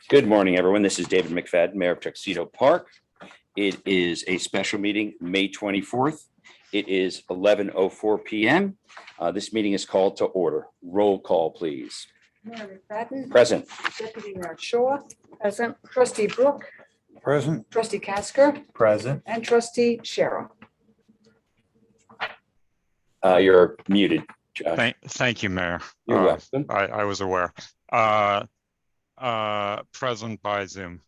Good morning, everyone. This is David McFadden, Mayor of Tuxedo Park. It is a special meeting, May 24th. It is 11:04 p.m. This meeting is called to order. Roll call, please. Mayor McFadden. Present. Deputy Mayor Shaw. Present. Trustee Brooke. Present. Trustee Casker. Present. And Trustee Sherrill. You're muted. Thank you, Mayor. You're welcome. I was aware. Present by Zoom.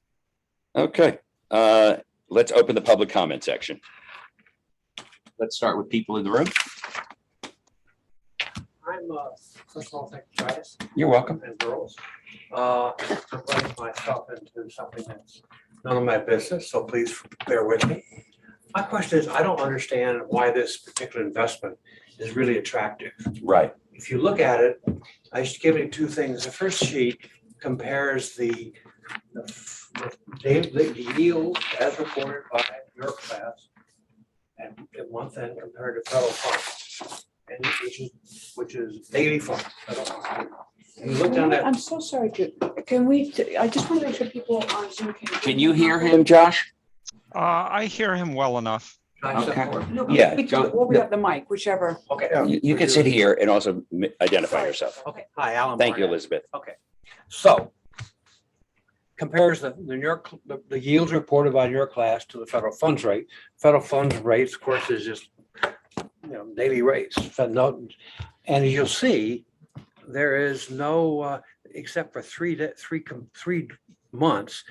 Okay. Let's open the public comment section. Let's start with people in the room. I'm, first of all, thank you guys You're welcome. and girls. I'm running myself into something that's none of my business, so please bear with me. My question is, I don't understand why this particular investment is really attractive. Right. If you look at it, I should give you two things. The first sheet compares the yield as reported by your class and one thing compared to federal funds, and which is daily funds. And you look down that. I'm so sorry, can we, I just want to make sure people on Zoom can. Can you hear him, Josh? I hear him well enough. Can I step Okay. forward? No, Yeah, we have the mic, whichever. Okay. You can sit here and also identify yourself. Okay, hi, Alan. Thank you, Barnett. Elizabeth. Okay, so compares the New York, the yields reported by your class to the federal funds rate. Federal funds rates, of course, is just, daily rates. And as you'll see, there is no, except for three months,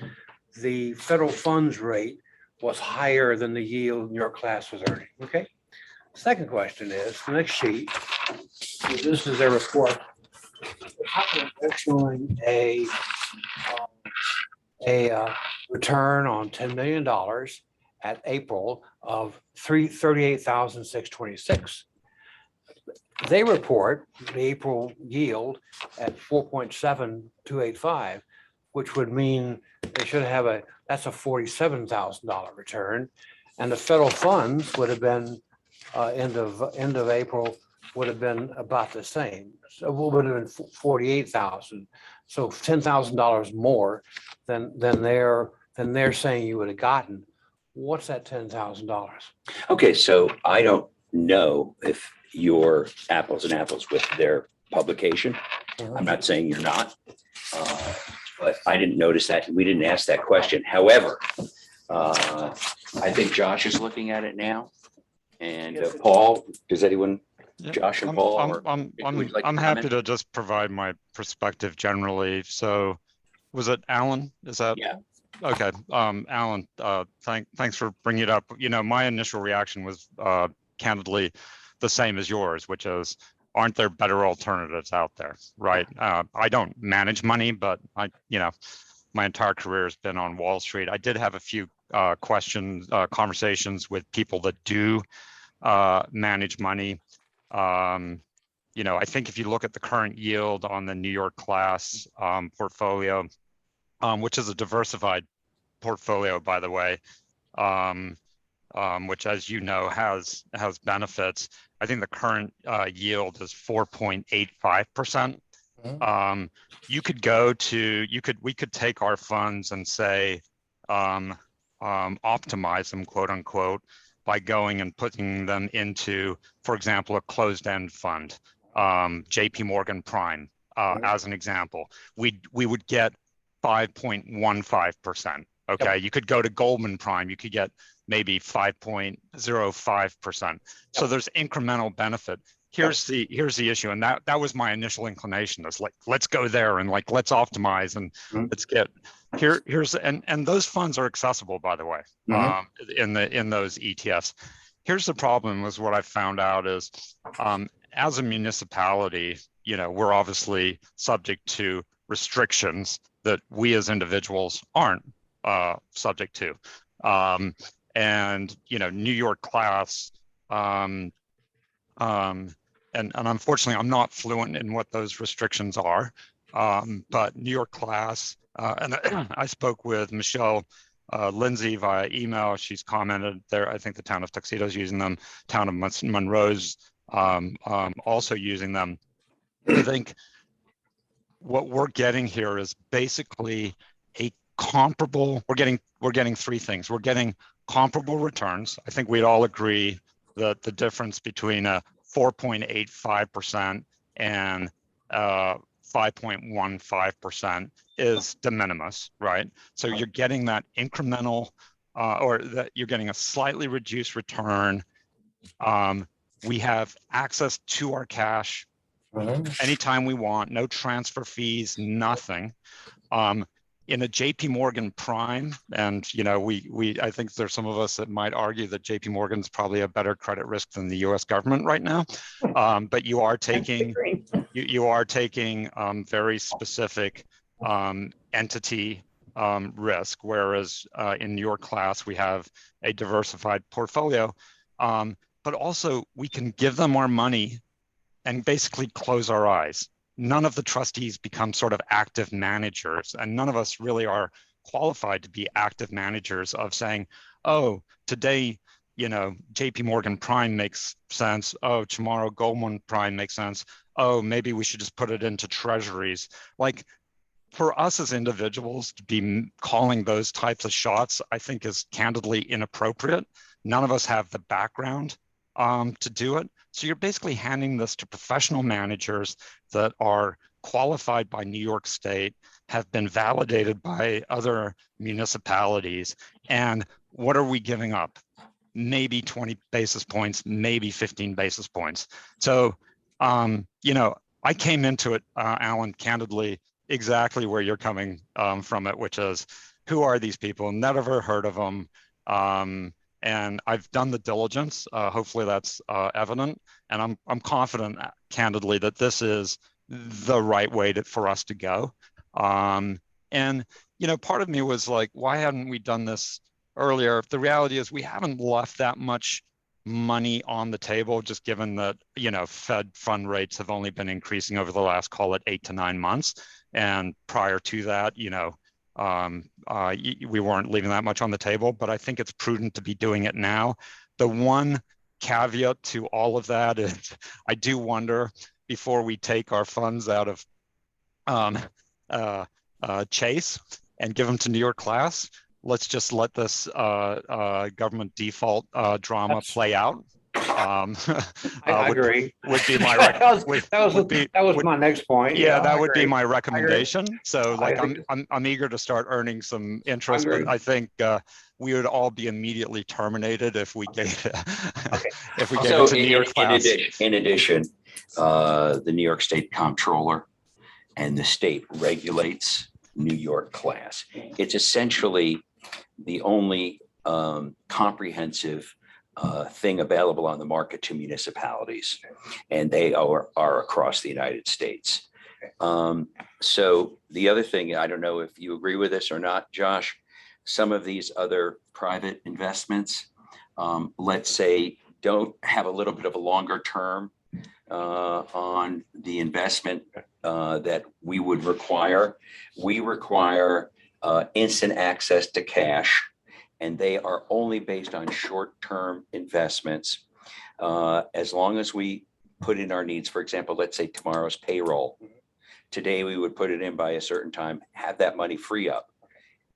the federal funds rate was higher than the yield your class was earning, okay? Second question is, the next sheet, this is their report. They're showing a return on $10 million at April of $38,626. They report the April yield at 4.7285, which would mean they should have that's a $47,000 return. And the federal funds would have been, end of April, would have been about the same. So it would have been 48,000. So $10,000 more than they're saying you would have gotten. What's that $10,000? Okay, so I don't know if you're apples and apples with their publication. I'm not saying you're not, but I didn't notice that. We didn't ask that question. However, I think Josh is looking at it now. And Paul, does anyone, Yeah, Josh and Paul? or I'm would you like to happy comment? to just provide my perspective generally. So was it Alan? Is that? Yeah. Okay, Alan, thanks for bringing it up. My initial reaction was candidly the same as yours, which is, aren't there better alternatives out there, right? I don't manage money, but my entire career has been on Wall Street. I did have a few conversations with people that do manage money. I think if you look at the current yield on the New York class portfolio, which is a diversified portfolio, by the way, which, as you know, has benefits. I think the current yield is 4.85%. We could take our funds and say, optimize them, quote unquote, by going and putting them into, for example, a closed-end fund, JP Morgan Prime, as an example. We would get 5.15%. Okay, yep. You could go to Goldman Prime, you could get maybe 5.05%. Yep. So there's incremental benefit. Here's the issue, and that was my initial inclination. Is like, let's go there and let's optimize and let's get here's and those funds are accessible, by the way, in those ETFs. Here's the problem: is what I found out is, as a municipality, we're obviously subject to restrictions that we as individuals aren't subject to. And New York class, and unfortunately I'm not fluent in what those restrictions are, but New York class, and I spoke with Michelle Lindsay via email. She's commented there. I think the town of Tuxedo is using them, town of Monroe's also using them. I think what we're getting here is basically a comparable, we're getting three things. We're getting comparable returns. I think we'd all agree that the difference between a 4.85% and 5.15% is de minimis, right? So you're getting that incremental, or that you're getting a slightly reduced return. We have access to our cash anytime we want, no transfer fees, nothing. In a JP Morgan Prime, and you know, I think there's some of us that might argue that JP Morgan's probably a better credit risk than the U.S. government right now. But you are taking very specific entity risk, whereas in your class we have a diversified portfolio. But also we can give them our money and basically close our eyes. None of the trustees become sort of active managers, and none of us really are qualified to be active managers of saying, oh, today, you know, JP Morgan Prime makes sense. Oh, tomorrow Goldman Prime makes sense. Oh, maybe we should just put it into treasuries. Like, for us as individuals to be calling those types of shots, I think is candidly inappropriate. None of us have the background to do it. So you're basically handing this to professional managers that are qualified by New York State, have been validated by other municipalities. And what are we giving up? Maybe 20 basis points, maybe 15 basis points. So, you know, I came into it, Alan, candidly, exactly where you're coming from it, which is, who are these people? Never heard of them. And I've done the diligence. Hopefully that's evident. And I'm confident, candidly, that this is the right way for us to go. And, you know, part of me was like, why hadn't we done this earlier? The reality is we haven't left that much money on the table, just given that, you know, Fed fund rates have only been increasing over the last, call it 8 to 9 months. And prior to that, you know, we weren't leaving that much on the table, but I think it's prudent to be doing it now. The one caveat to all of that is I do wonder, before we take our funds out of Chase and give them to New York class, let's just let this government default drama play out. I agree. Would be my that was my next point. Yeah, that I would be agree. my recommendation. So like agree. I'm eager to start earning some interest, but I think we would all be immediately terminated if we gave if we gave it to New York class. In addition, the New York State Comptroller and the state regulates New York class. It's essentially the only comprehensive thing available on the market to municipalities, and they are across the United States. So the other thing, I don't know if you agree with this or not, Josh, some of these other private investments, let's say, don't have a little bit of a longer term on the investment that we would require. We require instant access to cash, and they are only based on short-term investments. As long as we put in our needs, for example, let's say tomorrow's payroll. Today, we would put it in by a certain time, have that money free up.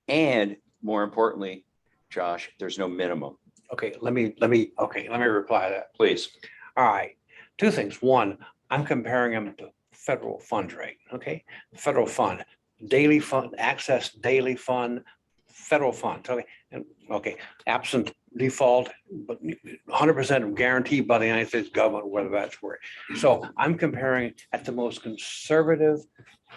And more importantly, Josh, there's no minimum. Okay, let me reply to that. Please. All right, two things. One, I'm comparing them to federal funds rate. Okay, federal fund, daily fund, access daily fund, federal funds. Okay, and okay, absent default, but 100% guaranteed by the United States government, whether that's where. So I'm comparing at the most conservative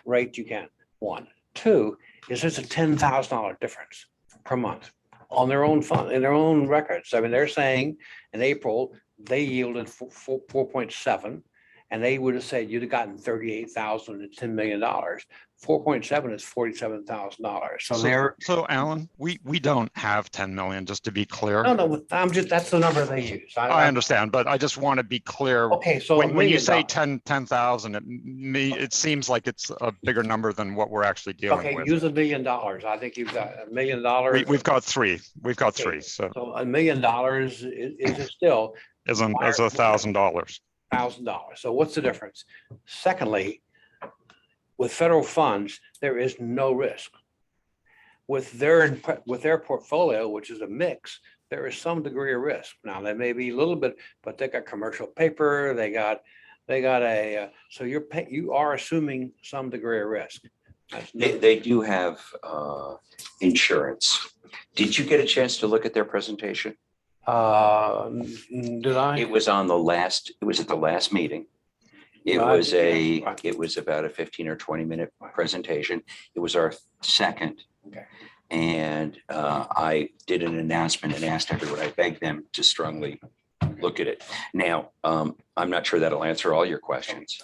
rate you can. One, two is there's a $10,000 difference per month on their own fund, in their own records. I mean, they're saying in April they yielded 4.7, and they would have said you'd have gotten 38,000 and $10 million. 4.7 is $47,000. So Alan, we don't have 10 million, just to be clear. No, that's the number they use. I understand, but I just want to be clear. Okay, so when you say 10,000, it seems like it's a bigger number than what we're actually dealing with. Use $1 million. I think you've got $1 million. We've got three. We've got three. So $1 million is still as $1,000. $1,000. So what's the difference? Secondly, with federal funds, there is no risk. With their portfolio, which is a mix, there is some degree of risk. Now, there may be a little bit, but they got commercial paper, they got so you are assuming some degree of risk. They do have insurance. Did you get a chance to look at their presentation? Did I? It was at the last meeting. It Right, was yeah. it was about a 15 or 20-minute presentation. It was our second. Okay. And I did an announcement and asked everyone, I begged them to strongly look at it. Now, I'm not sure that'll answer all your questions.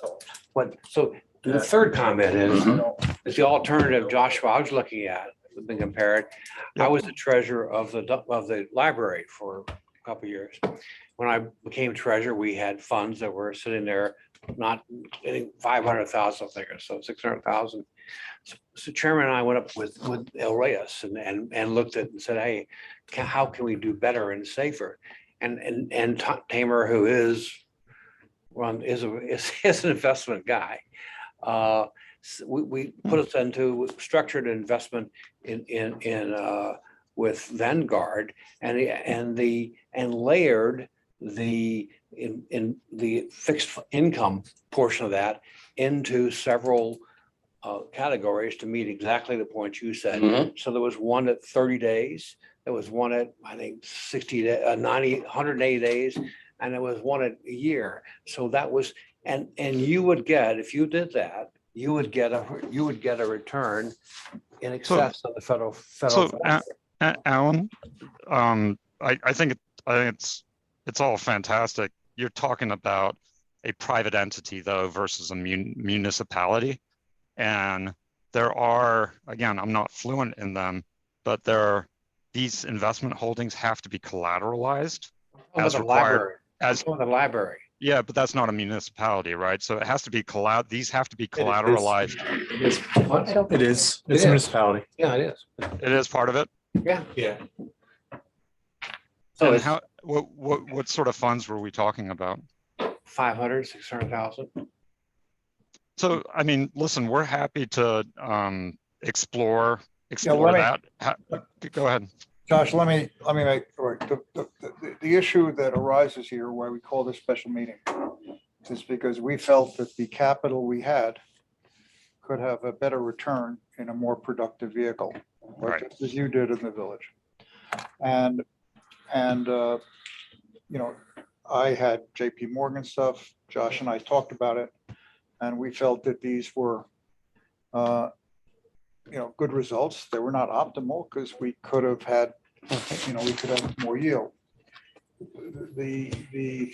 So the third comment is, Mhm. is the alternative, Joshua, I was looking at, been compared. I was the treasurer of the library for a couple of years. When I became treasurer, we had funds that were sitting there, not getting 500,000, I think, or so 600,000. So Chairman and I went up with El Reyes and looked at and said, hey, how can we do better and safer? And Tamer, who is an investment guy, we put us into structured investment in with Vanguard and layered in the fixed income portion of that into several categories to meet exactly the point you said. Mhm. So there was one at 30 days, there was one at, I think, 90, 180 days, and there was one at a year. So that was, and you would get, if you did that, you would get a return in excess of the federal. So, Alan, I think it's all fantastic. You're talking about a private entity though versus a municipality, and there are, again, I'm not fluent in them, but these investment holdings have to be collateralized as required. The library. Yeah, but that's not a municipality, right? So it has to be these have to be collateralized. It is. It's a municipality. Yeah, it is. It is part of it. Yeah. Yeah. So And it's what sort of funds were we talking about? 500, 600,000. So, I mean, listen, we're happy to explore let me- that. Go ahead. Josh, let me make, the issue that arises here, why we call this special meeting, is because we felt that the capital we had could have a better return in a more productive vehicle, Right. just as you did in the village. And I had JP Morgan stuff, Josh and I talked about it, and we felt that these were good results. They were not optimal because we could have had, we could have more yield. The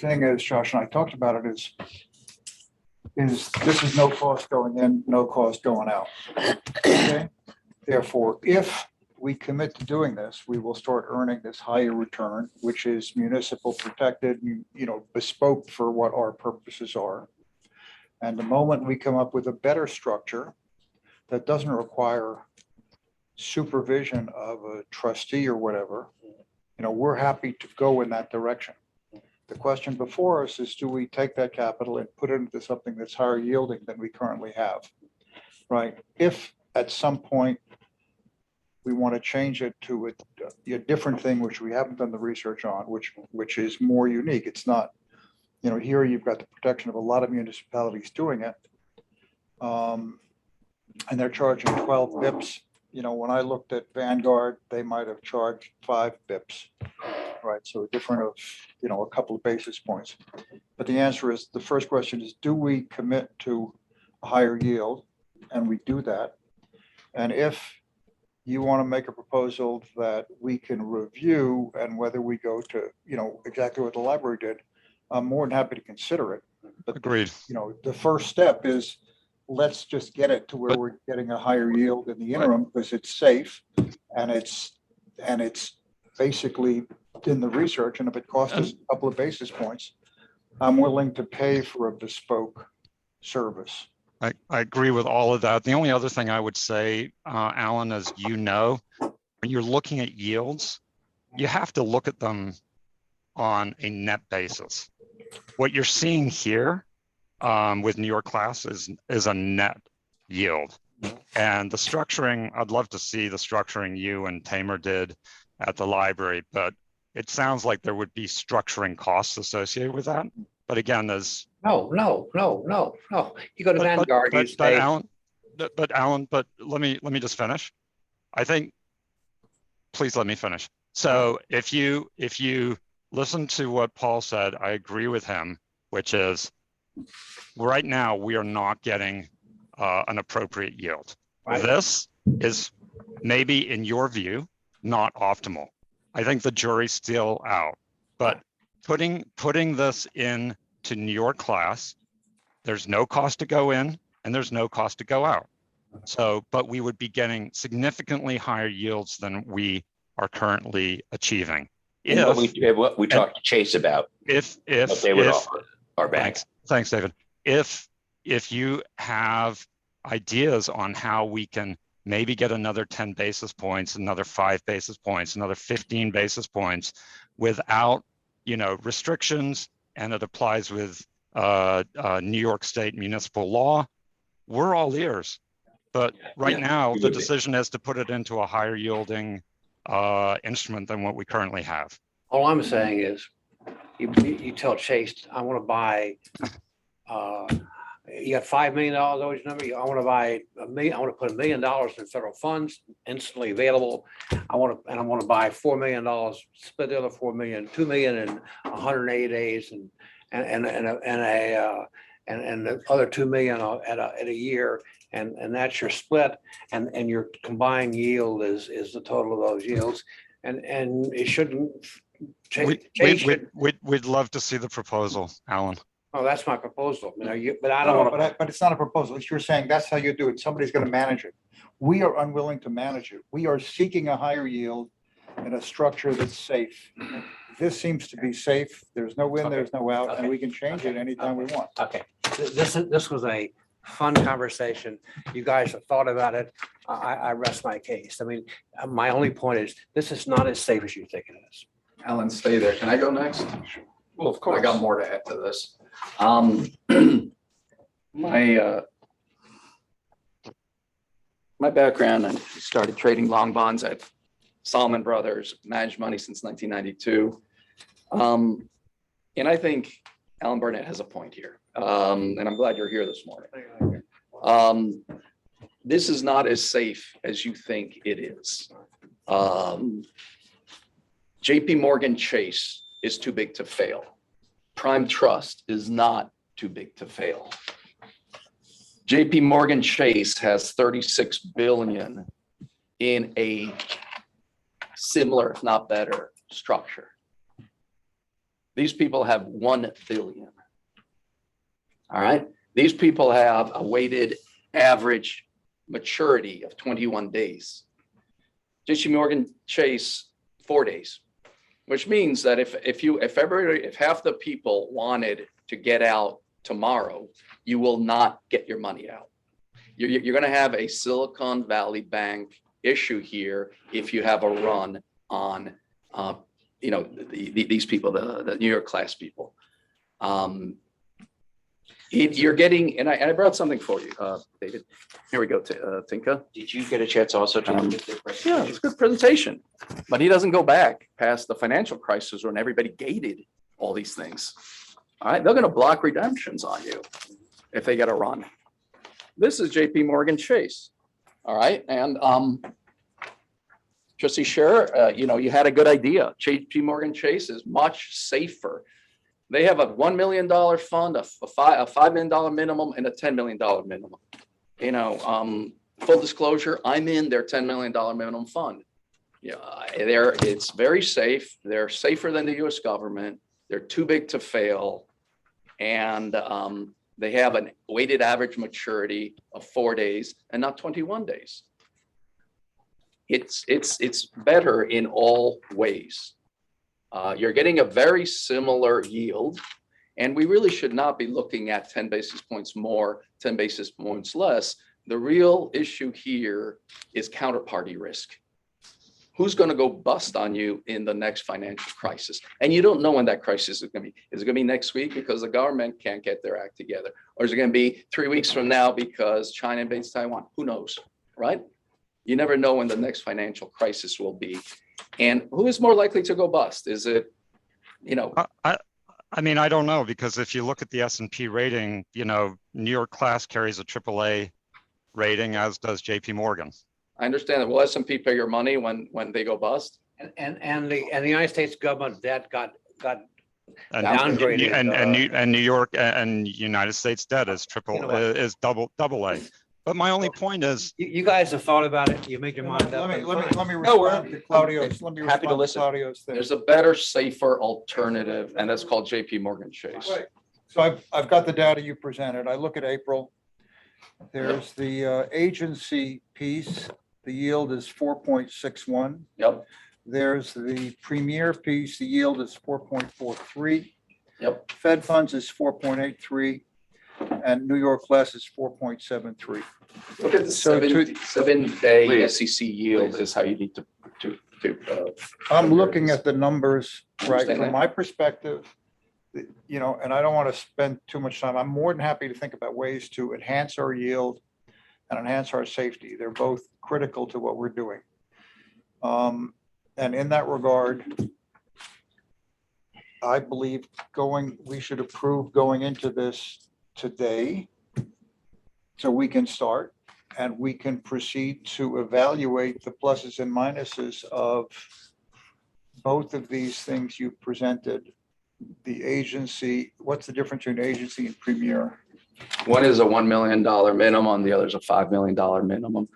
thing is, Josh and I talked about it, is this is no cost going in, no cost going out. Okay? Therefore, if we commit to doing this, we will start earning this higher return, which is municipal protected, bespoke for what our purposes are. And the moment we come up with a better structure that doesn't require supervision of a trustee or whatever, we're happy to go in that direction. The question before us is, do we take that capital and put it into something that's higher yielding than we currently have? Right? If at some point we want to change it to a different thing, which we haven't done the research on, which is more unique. It's not, here you've got the protection of a lot of municipalities doing it. And they're charging 12 bips. When I looked at Vanguard, they might have charged 5 bips, right? So a different of, a couple of basis points. But the answer is, the first question is, do we commit to a higher yield? And we do that. And if you want to make a proposal that we can review and whether we go to, exactly what the library did, I'm more than happy to consider it. But, Agreed. the first step is, let's just get it to where we're getting a higher yield in the interim, because it's safe and it's basically in the research. And if it costs us a couple of basis points, I'm willing to pay for a bespoke service. I agree with all of that. The only other thing I would say, Alan, as you know, when you're looking at yields, you have to look at them on a net basis. What you're seeing here with New York Class is a net yield. And the structuring, I'd love to see the structuring you and Tamer did at the library, but it sounds like there would be structuring costs associated with that. But again, there's No. You go to Vanguard, you but say, Alan, but let me just finish. I think, please let me finish. So if you listen to what Paul said, I agree with him, which is right now we are not getting an appropriate yield. Right. This is maybe, in your view, not optimal. I think the jury's still out, but putting this in to New York class, there's no cost to go in and there's no cost to go out. So, but we would be getting significantly higher yields than we are currently achieving. And what we talked to Chase about, If what they would offer our banks. Thanks, David. If you have ideas on how we can maybe get another 10 basis points, another 5 basis points, another 15 basis points without, restrictions, and it applies with New York State municipal law, we're all ears. But right now, the decision is to put it into a higher yielding instrument than what we currently have. all I'm saying is, you tell Chase, I want to buy, you got $5 million always number. I want to buy $1 million. I want to put $1 million in federal funds instantly available. I want to buy $4 million, split the other 4 million, 2 million in 180 days, and the other 2 million at a year, and that's your split, and your combined yield is the total of those yields, and it shouldn't change. We'd love to see the proposal, Alan. Oh, that's my proposal. But I don't want to. But it's not a proposal. You're saying that's how you do it. Somebody's going to manage it. We are unwilling to manage it. We are seeking a higher yield in a structure that's safe. This seems to be safe. There's no in, there's no out, and we can change it anytime we want. Okay, this was a fun conversation. You guys have thought about it. I rest my case. I mean, my only point is, this is not as safe as you think it is. Alan, stay there. Can I go next? Well, of I got more to add to this. My background, I started trading long bonds at Salomon Brothers, managed money since 1992. And I think Alan Burnett has a point here. And I'm glad you're here this morning. This is not as safe as you think it is. JP Morgan Chase is too big to fail. Prime Trust is not too big to fail. JP Morgan Chase has 36 billion in a similar, if not better, structure. These people have 1 billion. All right. These people have a weighted average maturity of 21 days. JP Morgan Chase, 4 days, which means that if half the people wanted to get out tomorrow, you will not get your money out. You're going to have a Silicon Valley Bank issue here if you have a run on, these people, the New York class people. You're getting, and I brought something for you, David. Here we go, Tinka. Did you get a chance also to look at the presentation? Yeah, it's a good presentation, but he doesn't go back past the financial crisis when everybody gated all these things. All right, they're going to block redemptions on you if they get a run. This is JP Morgan Chase. All right, and Trustee Scherer, you had a good idea. JP Morgan Chase is much safer. They have a $1 million fund, a $5 million minimum, and a $10 million minimum. Full disclosure, I'm in their $10 million minimum fund. Yeah, it's very safe. They're safer than the U.S. government. They're too big to fail, and they have a weighted average maturity of 4 days and not 21 days. It's better in all ways. You're getting a very similar yield, and we really should not be looking at 10 basis points more, 10 basis points less. The real issue here is counterparty risk. who's going to go bust on you in the next financial crisis? And you don't know when that crisis is going to be. Is it going to be next week because the government can't get their act together? Or is it going to be 3 weeks from now because China invades Taiwan? Who knows, right? You never know when the next financial crisis will be. And who is more likely to go bust? Is it, I mean, I don't know, because if you look at the S&P rating, New York class carries a AAA rating, as does JP Morgan. I understand that. Will S&P pay your money when they go bust? And the United States government debt got And Downgraded, and New York and United States debt is double A. But my only point is, you guys have thought about it. You make your mind up. Let me No, we're- respond to Claudio's, let me Happy to respond to listen. Claudio's thing. There's a better, safer alternative, and that's called JP Morgan Chase. Right. So I've got the data you presented. I look at April. There's the agency piece. The yield is 4.61. Yep, There's the premier piece. The yield is 4.43. yep. Fed funds is 4.83. And New York class is 4.73. Look at the So to- 7-day Please. SEC yield is how you need to. I'm looking at the numbers, right, Understand from that. my perspective, and I don't want to spend too much time. I'm more than happy to think about ways to enhance our yield and enhance our safety. They're both critical to what we're doing. And in that regard, I believe we should approve going into this today so we can start and we can proceed to evaluate the pluses and minuses of both of these things you presented. The agency, what's the difference between agency and premier? One is a $1 million minimum, the other is a $5 million minimum.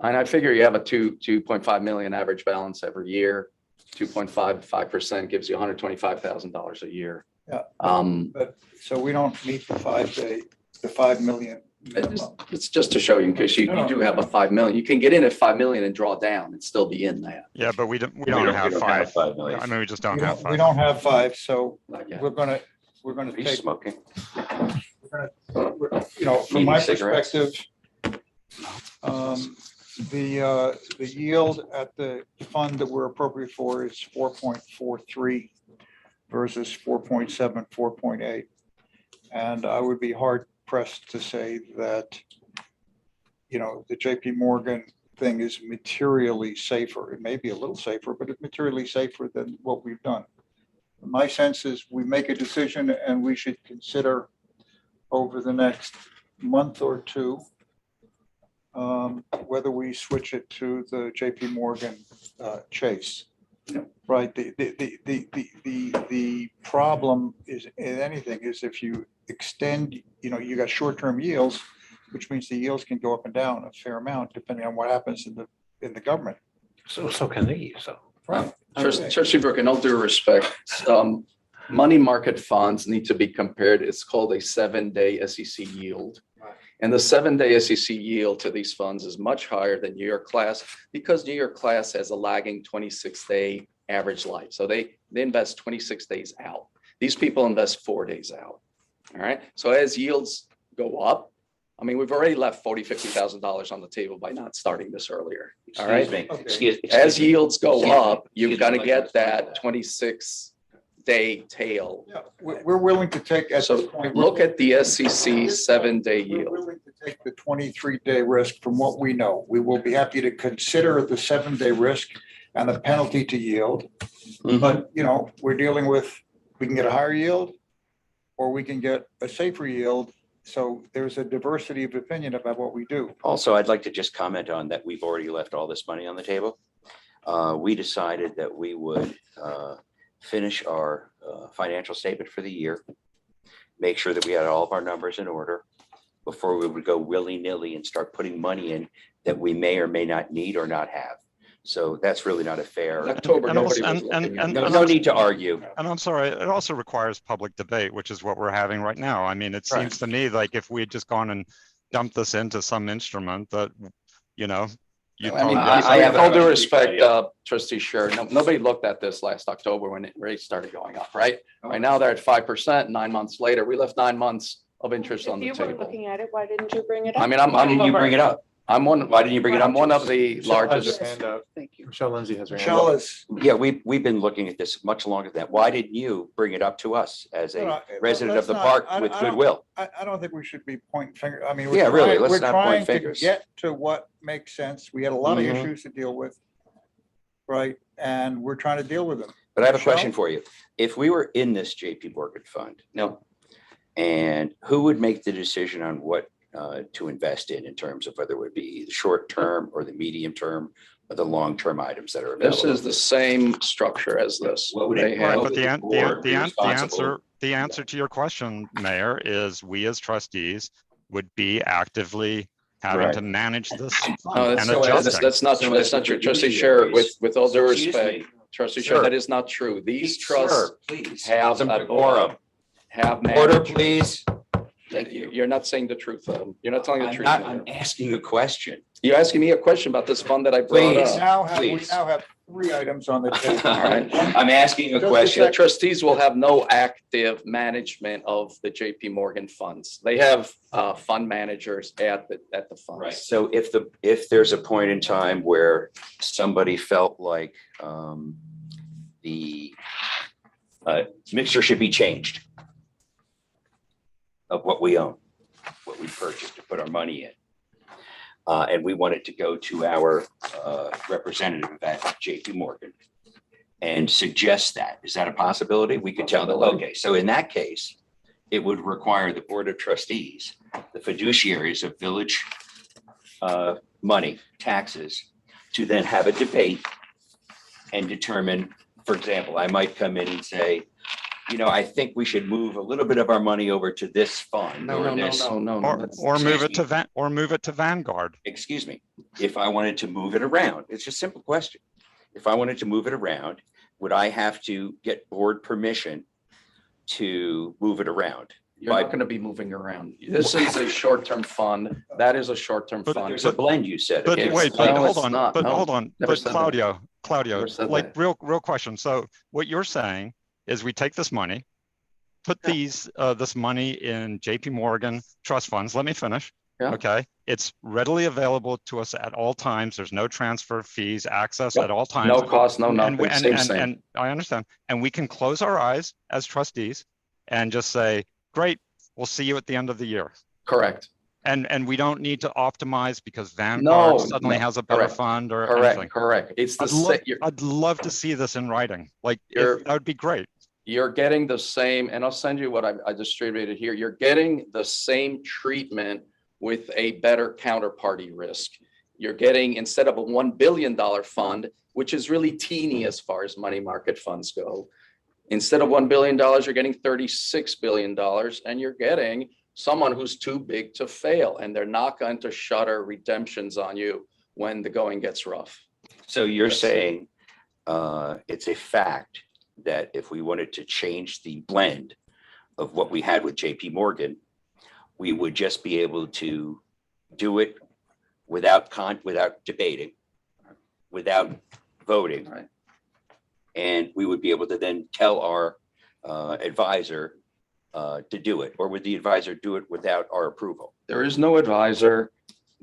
And I figure you have a 2.5 million average balance every year. 2.55% gives you $125,000 a year. Yeah. But So we don't meet the 5 million. it's just to show you, in case you do have a 5 million, you can get in at 5 million and draw down and still be in that. yeah, but we don't don't have have 5. 5 million. I mean, we just We don't have 5. don't have 5, so Not yet. we're gonna Are you take, smoking? from my Eating cigarettes. perspective, the yield at the fund that we're appropriate for is 4.43 versus 4.7, 4.8. And I would be hard pressed to say that, the JP Morgan thing is materially safer. It may be a little safer, but it's materially safer than what we've done. My sense is we make a decision and we should consider over the next month or two whether we switch it to the JP Morgan Chase. Right, the problem is in anything is if you extend, you got short-term yields, which means the yields can go up and down a fair amount depending on what happens in the government. So can they, so. Right. Trustee Brooke, in all due respect, money market funds need to be compared. It's called a 7-day SEC yield. Right. And the 7-day SEC yield to these funds is much higher than New York class because New York class has a lagging 26-day average life. So they invest 26 days out. These people invest 4 days out. All right. So as yields go up, I mean, we've already left $50,000 on the table by not starting this earlier. All right. Excuse me. Okay. Excuse As me. yields go Excuse me. up, you've Excuse got to me. get that 26-day tail. Yeah, we're willing to take at So this point. look at the SEC 7-day We're yield. willing to take the 23-day risk from what we know. We will be happy to consider the 7-day risk and the penalty to yield. But, we're dealing with, we can get a higher yield or we can get a safer yield. So there's a diversity of opinion about what we do. Also, I'd like to just comment on that. We've already left all this money on the table. We decided that we would finish our financial statement for the year, make sure that we had all of our numbers in order before we would go willy-nilly and start putting money in that we may or may not need or not have. So that's really not a fair. In October, And nobody also- was looking at and- this. No need to argue. And I'm sorry, it also requires public debate, which is what we're having right now. I mean, it Right. seems to me like if we had just gone and dumped this into some instrument that, you'd I probably. mean, I have with all a- due respect, Trustee Sher, nobody looked at this last October when it rates started going up, right? Right now, they're at 5%, 9 months later. We left 9 months of interest on If the you were table. looking at it, why didn't you bring it up? I mean, Why didn't you bring it up? Why didn't you bring it up? I'm one of the Michelle has largest. her hand up. Thank you. Michelle Lindsay has her hand Michelle up. is. Yeah, we've been looking at this much longer than that. Why didn't you bring it up to us as a resident of the park with goodwill? I don't think we should be pointing fingers. I mean, Yeah, really, let's we're not point trying to fingers. get to what makes sense. We had a lot of Mhm. issues to deal with. Right? And we're trying to deal with them. But I have a question Michelle? for you. If we were in this JP Morgan fund, no, and who would make the decision on what to invest in terms of whether it would be the short term or the medium term or the long term items that are available? This is the same structure as this. What would it They be? have- Right, How but would the, the an- board be responsible? the answer to your question, Mayor, is we as trustees would be actively having Right. to manage this No, fund and so as- adjusting. that's not So true. That's as not the true. Trustee Chair, with all due Excuse respect, me. Trustee Chair, Sir. that is not true. These trusts Sir, please. have Some a decorum. have Order, managed. please. Thank you. You're not saying the truth. You're not telling the I'm truth. not, I'm asking a question. You're asking me a question about this fund that I brought Please. up. We Please. now have 3 items on the All table. right, I'm asking a Just a question. The trustees will have no active management of the JP Morgan funds. They have fund managers at the funds. Right, so if there's a point in time where somebody felt like the mixture should be changed of what we own, what we purchased to put our money in. And we wanted to go to our representative at JP Morgan and suggest that. Is that a possibility? We could tell them, okay, so in that case, it would require the Board of Trustees, the fiduciaries of village money, taxes, to then have a debate and determine, for example, I might come in and say, you know, I think we should move a little bit of our money over to this fund No, or no, no, this. no, no, no. that's- Or move excuse it to move it to Vanguard. Excuse me, if I wanted to move it around, it's a simple question. If I wanted to move it around, would I have to get board permission to move it around? You're not going to be moving around. This is a short-term fund. That is a short-term But fund. There's a blend, you said. But Okay, wait, explain but no, it. hold it's on, not. but No, hold on, never but said that. Claudio, Never said like that. real question. So what you're saying is we take this money, put this money in JP Morgan trust funds. Let me finish. Yeah. Okay. It's readily available to us at all times. There's no transfer fees, access Yep. at all times. No cost, no And we- nothing, same. and I understand. And we can close our eyes as trustees and just say, great, we'll see you at the end of the year. Correct, And we don't need to optimize because Vanguard suddenly no, has a better correct, fund or anything. correct. It's the, I'd love to see this in writing. Like, You're- that would be great. you're getting the same, and I'll send you what I distributed here. You're getting the same treatment with a better counterparty risk. You're getting, instead of a $1 billion fund, which is really teeny as far as money market funds go, instead of $1 billion, you're getting $36 billion, and you're getting someone who's too big to fail, and they're not going to shutter redemptions on you when the going gets rough. So you're saying it's a fact that if we wanted to change the blend of what we had with JP Morgan, we would just be able to do it without debating, without voting. Right. And we would be able to then tell our advisor to do it, or would the advisor do it without our approval? There is no advisor,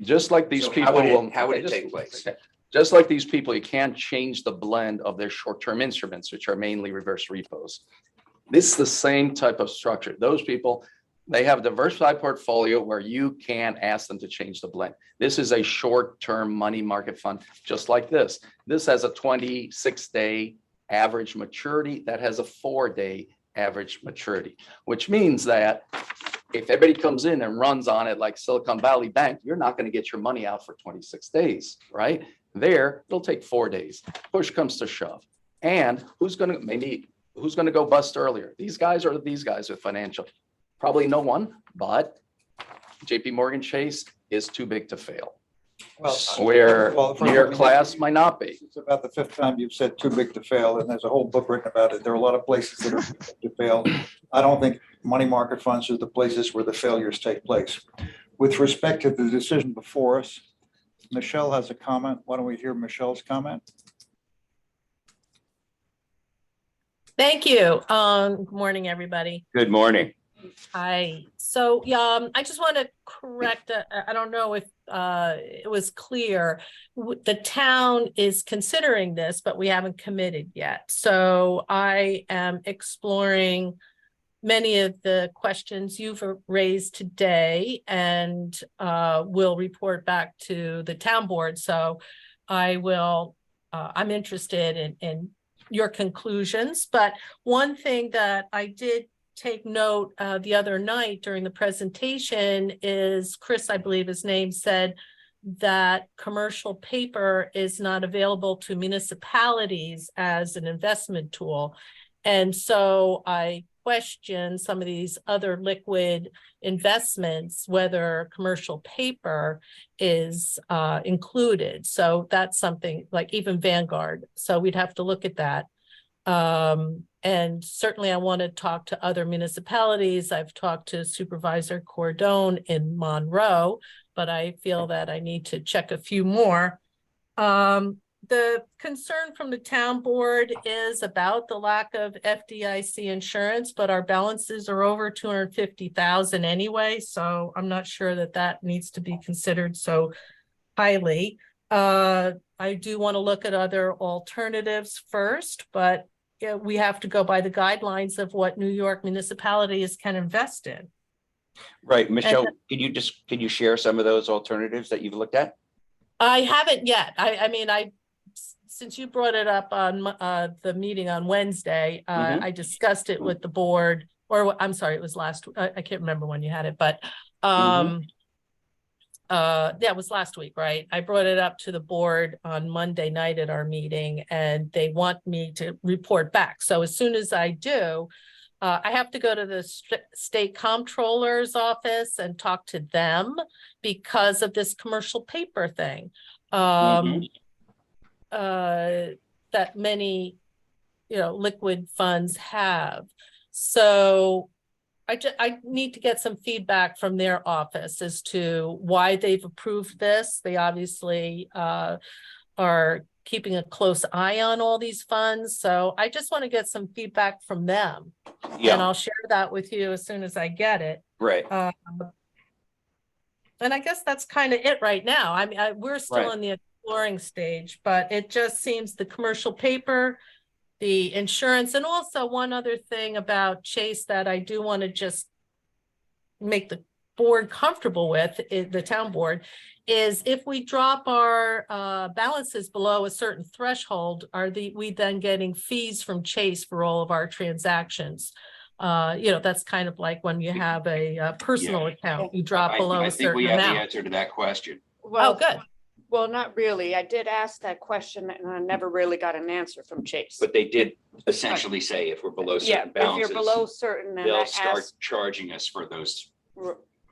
just like these So people will. how would it just- take place? Just like these people, you can't change the blend of their short-term instruments, which are mainly reverse repos. This is the same type of structure. Those people, they have a diversified portfolio where you can't ask them to change the blend. This is a short-term money market fund, just like this. This has a 26-day average maturity. That has a 4-day average maturity, which means that if everybody comes in and runs on it like Silicon Valley Bank, you're not going to get your money out for 26 days, right? There, it'll take 4 days. Push comes to shove. And who's going to go bust earlier? These guys or these guys with financial? Probably no one, but JP Morgan Chase is too big to fail. Where New York class might not be. It's about the 5th time you've said too big to fail, and there's a whole book written about it. There are a lot of places that are too big to fail. I don't think money market funds are the places where the failures take place. With respect to the decision before us, Michelle has a comment. Why don't we hear Michelle's comment? Thank you. Good morning, everybody. Good morning. Hi. So, I just want to correct, I don't know if it was clear. The town is considering this, but we haven't committed yet. So I am exploring many of the questions you've raised today and will report back to the town board. So I'm interested in your conclusions, but one thing that I did take note the other night during the presentation is Chris, I believe his name, said that commercial paper is not available to municipalities as an investment tool. And so I question some of these other liquid investments, whether commercial paper is included. So that's something like even Vanguard. So we'd have to look at that. And certainly I want to talk to other municipalities. I've talked to Supervisor Cordone in Monroe, but I feel that I need to check a few more. The concern from the town board is about the lack of FDIC insurance, but our balances are over 250,000 anyway. So I'm not sure that that needs to be considered so highly. I do want to look at other alternatives first, but we have to go by the guidelines of what New York municipalities can invest in. Right, Michelle, can you share some of those alternatives that you've looked at? I haven't yet. I mean, since you brought it up on the meeting on Wednesday, I discussed it with the board, or I'm sorry, it was I can't remember when you had it, but yeah, it was last week, right? I brought it up to the board on Monday night at our meeting, and they want me to report back. So as soon as I do, I have to go to the state comptroller's office and talk to them because of this commercial paper thing that many, liquid funds have. So I need to get some feedback from their office as to why they've approved this. They obviously are keeping a close eye on all these funds. So I just want to get some feedback from them. Yeah. And I'll share that with you as soon as I get it. Right. And I guess that's kind of it right now. I mean, we're still in the exploring stage, but it just seems the commercial paper, the insurance, and also one other thing about Chase that I do want to just make the board comfortable with, the town board, is if we drop our balances below a certain threshold, are we then getting fees from Chase for all of our transactions? That's kind of like when you have a personal account, you drop below a certain amount. I think we have the answer to that question. Well, Oh, good. Well, not really. I did ask that question and I never really got an answer from Chase. But they did essentially say if we're below Yeah, certain if balances, you're below certain, and I they'll start asked, charging us for those.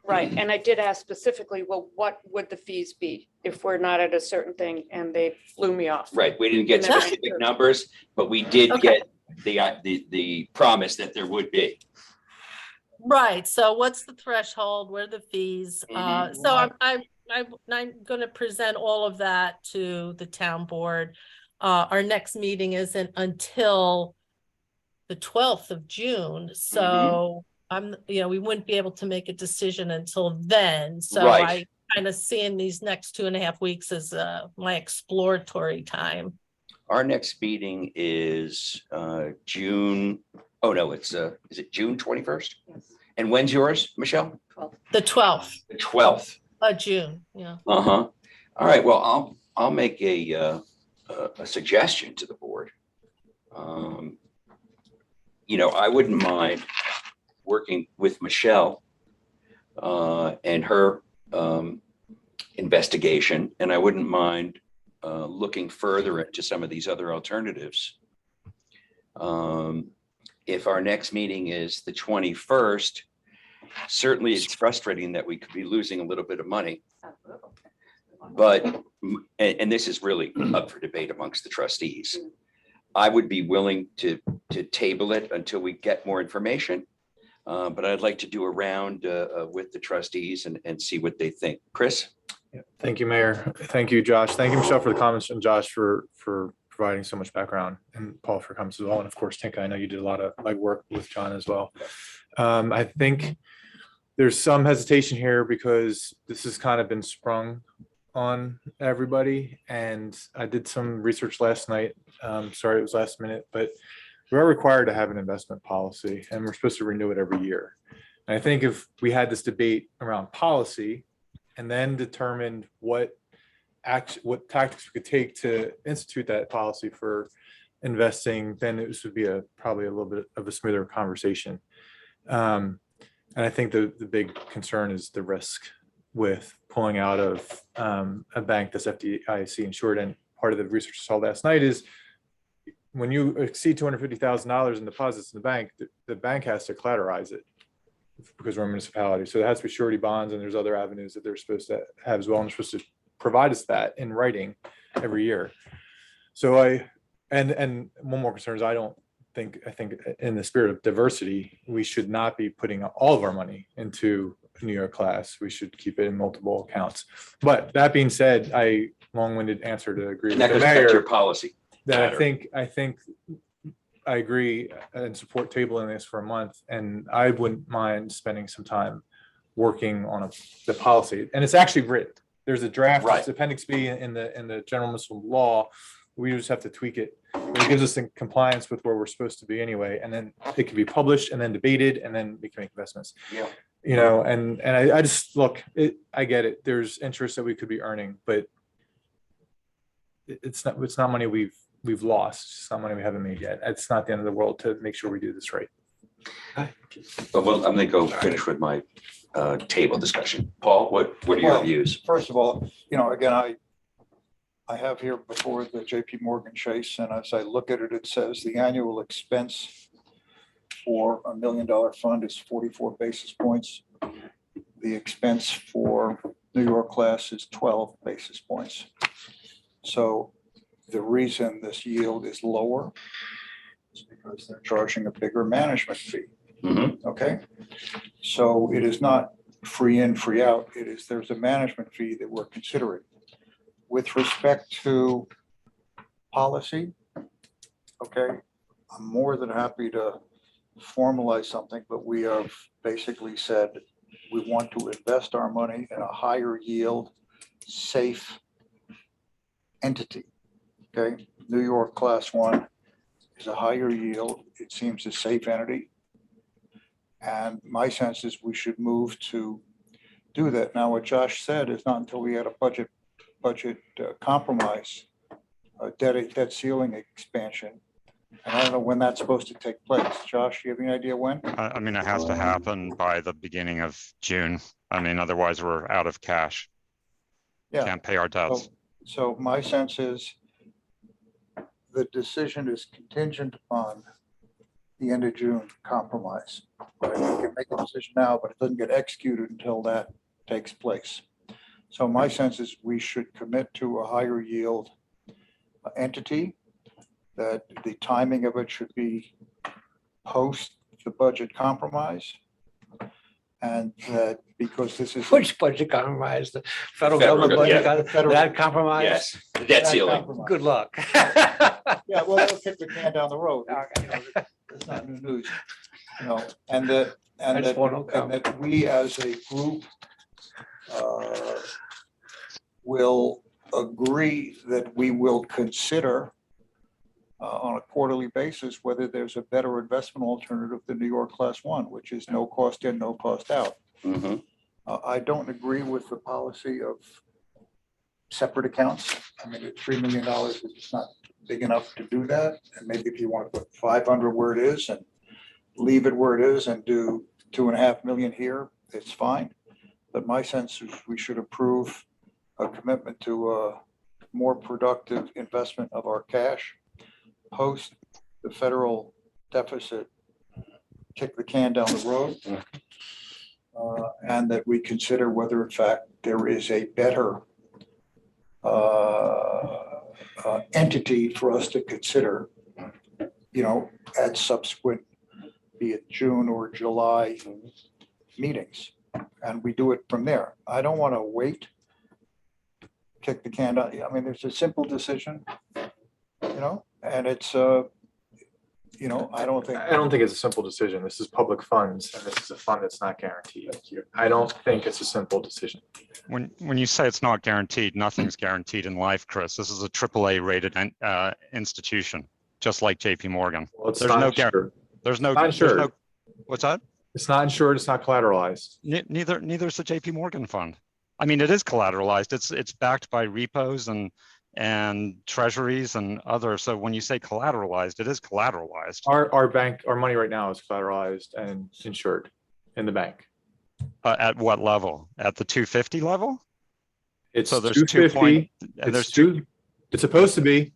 right, and I did ask specifically, well, what would the fees be if we're not at a certain thing? And they flew me off. Right, we didn't get And then I- specific numbers, but we did Okay. get the promise that there would be. Right. So what's the threshold? What are the fees? Mhm. So I'm going to present all of that to the town board. Our next meeting isn't until the 12th of June. So we wouldn't be able to make a decision until then. So Right. I kind of see in these next 2.5 weeks as my exploratory time. Our next meeting is June. Oh, no, is it June 21st? Yes. And when's yours, Michelle? The 12th The 12th. of June. Yeah. All right, well, I'll make a suggestion to the board. I wouldn't mind working with Michelle and her investigation, and I wouldn't mind looking further into some of these other alternatives. If our next meeting is the 21st, certainly it's frustrating that we could be losing a little bit of money. But, and this is really up for debate amongst the trustees. I would be willing to table it until we get more information. But I'd like to do a round with the trustees and see what they think. Chris? Yeah. Thank you, Mayor. Thank you, Josh. Thank you, Michelle, for the comments, and Josh for providing so much background, and Paul for comments as well. And of course, Tinka, I know you did a lot of legwork with John as well. I think there's some hesitation here because this has kind of been sprung on everybody. And I did some research last night. Sorry, it was last minute, but we are required to have an investment policy and we're supposed to renew it every year. And I think if we had this debate around policy and then determined what tactics we could take to institute that policy for investing, then this would be probably a little bit of a smoother conversation. And I think the big concern is the risk with pulling out of a bank that's FDIC insured. And part of the research I saw last night is when you exceed $250,000 in deposits in the bank has to collateralize it because we're a municipality. So it has to be surety bonds, and there's other avenues that they're supposed to have as well. And they're supposed to provide us that in writing every year. So and one more concern is I think in the spirit of diversity, we should not be putting all of our money into New York class. We should keep it in multiple accounts. But that being said, long-winded answer to agree And with that the goes back to your mayor policy. that matter. I think I agree and support tabling this for a month. And I wouldn't mind spending some time working on the policy. And it's actually written. There's a draft, Right. it's Appendix B in the general municipal law. We just have to tweak it. But it gives us in compliance with where we're supposed to be anyway. And then it can be published and then debated, and then we can make investments. Yeah. You know, and I just look, I get it. There's interest that we could be earning, but it's not money we've lost. It's not money we haven't made yet. It's not the end of the world to make sure we do this right. But well, I'm gonna go finish with my table discussion. Paul, what are your Well, views? First of all, again, I have here before the JP Morgan Chase, and as I look at it, it says the annual expense for $1 million fund is 44 basis points. The expense for New York class is 12 basis points. So the reason this yield is lower is because they're charging a bigger management fee. Mhm. Okay, so it is not free in, free out. There's a management fee that we're considering. With respect to policy, okay, I'm more than happy to formalize something, but we have basically said we want to invest our money in a higher yield, safe entity. Okay, New York Class 1 is a higher yield. It seems a safe entity. And my sense is we should move to do that. Now, what Josh said is not until we had a budget compromise, debt ceiling expansion. And I don't know when that's supposed to take place. Josh, do you have any idea when? I mean, it has to happen by the beginning of June. I mean, otherwise we're out of cash. Yeah. Can't pay our debts. So my sense is the decision is contingent upon the end of June compromise. Right? We can make a decision now, but it doesn't get executed until that takes place. So my sense is we should commit to a higher yield entity, that the timing of it should be post the budget compromise. And that because this is. Which budget compromise? The federal Federal, government yeah. budget, that compromise? Yes, the debt ceiling. Compromise. Good luck. Yeah, well, that'll kick the can down the road. It's not new news, and that, I just want to and that we as a group will agree that we will consider on a quarterly basis whether there's a better investment alternative than New York Class 1, which is no cost in, no cost out. Mhm. I don't agree with the policy of separate accounts. I mean, $3 million is just not big enough to do that. And maybe if you want to put 500 where it is and leave it where it is and do 2.5 million here, it's fine. But my sense is we should approve a commitment to a more productive investment of our cash post the federal deficit, kick the can down the road. And that we consider whether in fact there is a better entity for us to consider, at subsequent, be it June or July meetings. And we do it from there. I don't want to wait, kick the can down. I mean, there's a simple decision, and it's I don't think. I don't think it's a simple decision. This is public funds and this is a fund that's not guaranteed. I don't think it's a simple decision. When you say it's not guaranteed, nothing's guaranteed in life, Chris. This is a AAA rated institution, just like JP Morgan. Well, it's There's not no insured. There's no, Not there's no, insured. what's that? It's not insured. It's not collateralized. Neither is the JP Morgan fund. I mean, it is collateralized. It's backed by repos and treasuries and others. So when you say collateralized, it is collateralized. Our money right now is collateralized and insured in the bank. At what level? At the 250 level? It's So there's 250. and there's It's supposed to be.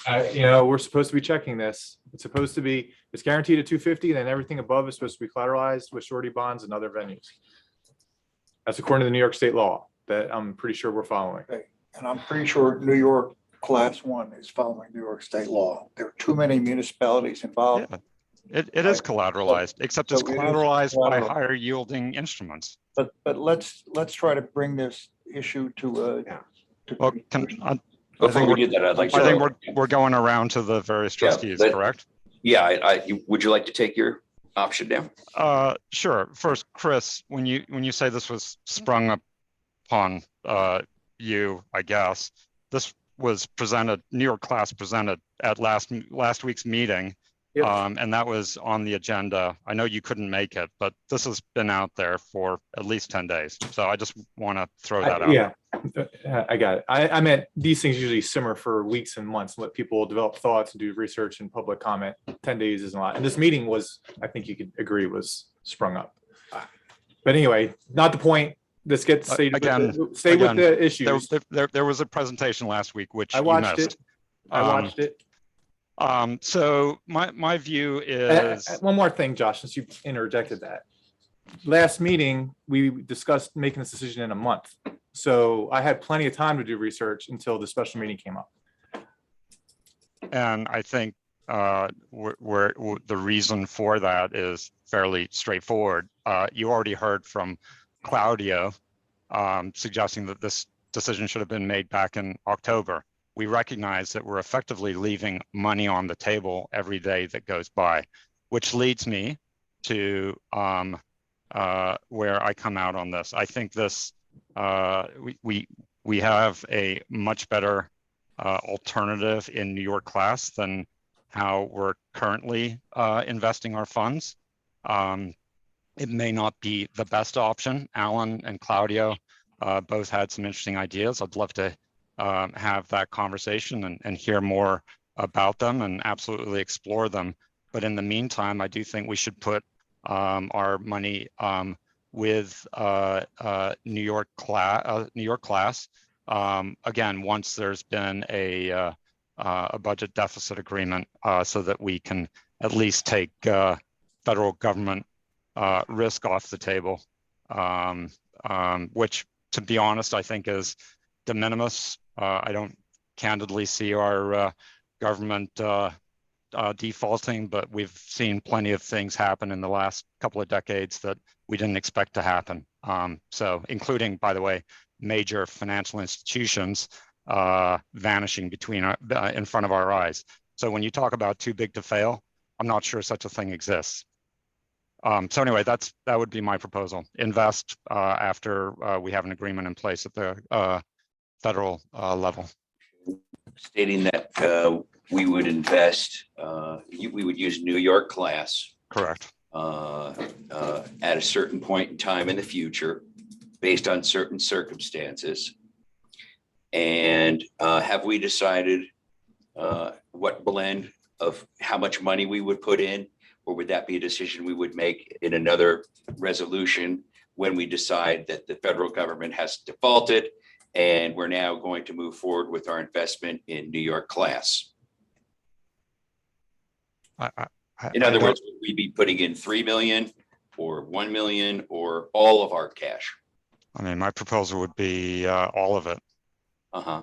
We're supposed to be checking this. It's supposed to be, it's guaranteed at 250, then everything above is supposed to be collateralized with surety bonds and other venues. That's according to the New York state law that I'm pretty sure we're following. And I'm pretty sure New York Class 1 is following New York state law. There are too many municipalities involved. Yeah. It is collateralized, except it's So it is collateralized by collateral. higher yielding instruments. But let's try to bring this issue to Well, Before we do that, I'd like to. I think we're going around to the various Yeah, trustees, but- correct? Yeah, would you like to take your option now? Sure. First, Chris, when you say this was sprung upon you, I guess, this was presented, New York Class presented at last week's meeting. Yep. And that was on the agenda. I know you couldn't make it, but this has been out there for at least 10 days. So I just want to throw that out. Yeah, I got it. I meant these things usually simmer for weeks and months, and let people develop thoughts and do research and public comment. 10 days isn't a lot. And this meeting was, I think you could agree, was sprung up. But anyway, not the point. Let's get stay with the issues. There was a presentation last week, which I you watched missed. it. I watched it. So my view is One more thing, Josh, since you interjected that. Last meeting, we discussed making this decision in a month. So I had plenty of time to do research until the special meeting came up. and I think where the reason for that is fairly straightforward. You already heard from Claudio suggesting that this decision should have been made back in October. We recognize that we're effectively leaving money on the table every day that goes by, which leads me to where I come out on this. I think this we have a much better alternative in New York Class than how we're currently investing our funds. It may not be the best option. Alan and Claudio both had some interesting ideas. I'd love to have that conversation and hear more about them and absolutely explore them. But in the meantime, I do think we should put our money with New York Class. Again, once there's been a budget deficit agreement, so that we can at least take federal government risk off the table, which, to be honest, I think is de minimis. I don't candidly see our government defaulting, but we've seen plenty of things happen in the last couple of decades that we didn't expect to happen. So including, by the way, major financial institutions vanishing in front of our eyes. So when you talk about too big to fail, I'm not sure such a thing exists. So anyway, that would be my proposal. Invest after we have an agreement in place at the federal level. Stating that we would invest, we would use New York Class Correct. at a certain point in time in the future, based on certain circumstances. And have we decided what blend of how much money we would put in? Or would that be a decision we would make in another resolution when we decide that the federal government has defaulted and we're now going to move forward with our investment in New York Class? In other words, would we be putting in 3 million or 1 million or all of our cash? I mean, my proposal would be all of it. Uh-huh.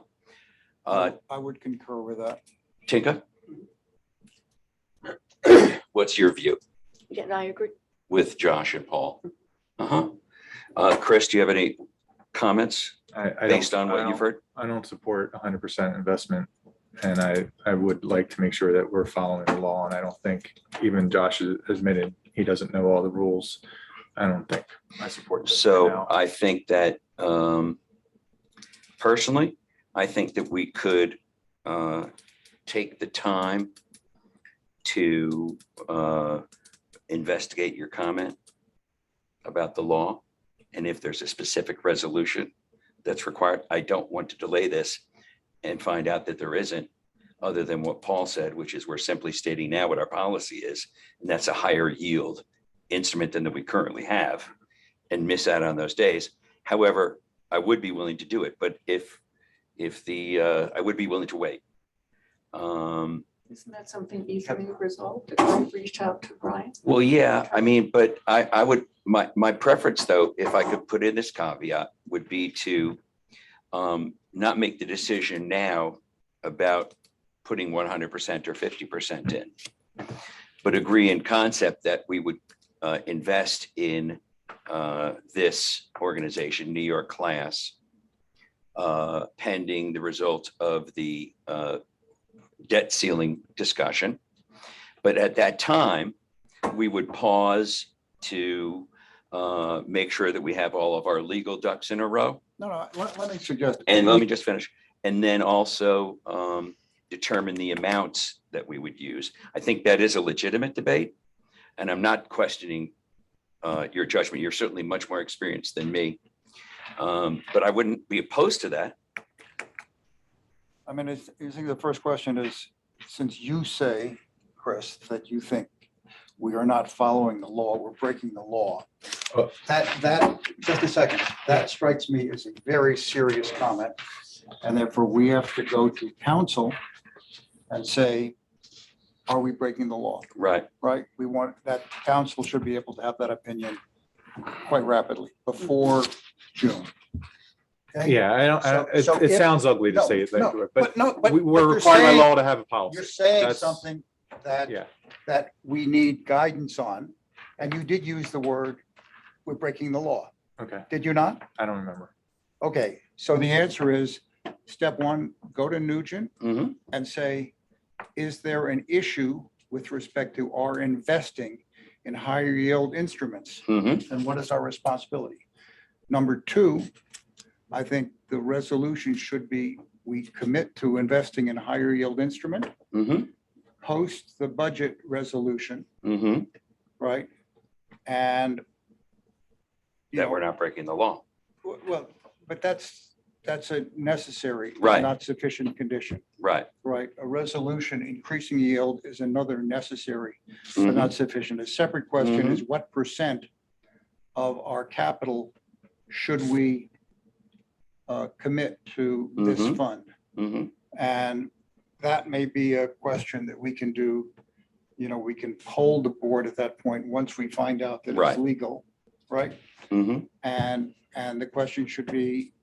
I would concur with that. Tinka? What's your view Yeah, and I agree. with Josh and Paul? Uh-huh. Chris, do you have any comments I based don't- on what you've heard? I don't support 100% investment And I would like to make sure that we're following the law. And I don't think even Josh has admitted he doesn't know all the rules. I don't think I support this. So now. I think that, personally, I think that we could take the time to investigate your comment about the law. And if there's a specific resolution that's required, I don't want to delay this and find out that there isn't, other than what Paul said, which is we're simply stating now what our policy is, and that's a higher yield instrument than that we currently have, and miss out on those days. However, I would be willing to do it, but if I would be willing to wait. Isn't that something easily resolved if I reach out to Brian? Well, yeah, I mean, but I would, my preference though, if I could put in this caveat, would be to not make the decision now about putting 100% or 50% in, but agree in concept that we would invest in this organization, New York Class, pending the result of the debt ceiling discussion. But at that time, we would pause to make sure that we have all of our legal ducks in a row. No, let me suggest. And let me just finish. And then also determine the amounts that we would use. I think that is a legitimate debate. And I'm not questioning your judgment. You're certainly much more experienced than me. But I wouldn't be opposed to that. I mean, I think the first question is, since you say, Chris, that you think we are not following the law, we're breaking the law. Oh. That, just a second, that strikes me as a very serious comment. And therefore we have to go to council and say, are we breaking the law? Right. Right? We want, that council should be able to have that opinion quite rapidly before June. Okay? Yeah, I don't, So it if- sounds ugly to no, say it no, that way, but no, but we're you're required by saying- law to have a policy. You're saying That's- something that, Yeah, that we need guidance on, and you did use the word, we're breaking the law. okay. Did you not? I don't remember. Okay, so the answer is, step one, go to Nugent Mhm. and say, is there an issue with respect to our investing in higher yield instruments? Mhm. And what is our responsibility? Number two, I think the resolution should be, we commit to investing in higher yield instrument, Mhm. post the budget resolution, Mhm. right? And you That know, we're not breaking the law. well, but that's a necessary, Right. not sufficient condition, Right. right? A resolution increasing yield is another necessary, but Mhm. not sufficient. A separate question Mhm. is what percent of our capital should we commit to this Mhm. fund? Mhm. And that may be a question that we can do, you know, we can hold the board at that point, once we find out that Right. it's legal, right? Mhm. And the question should be,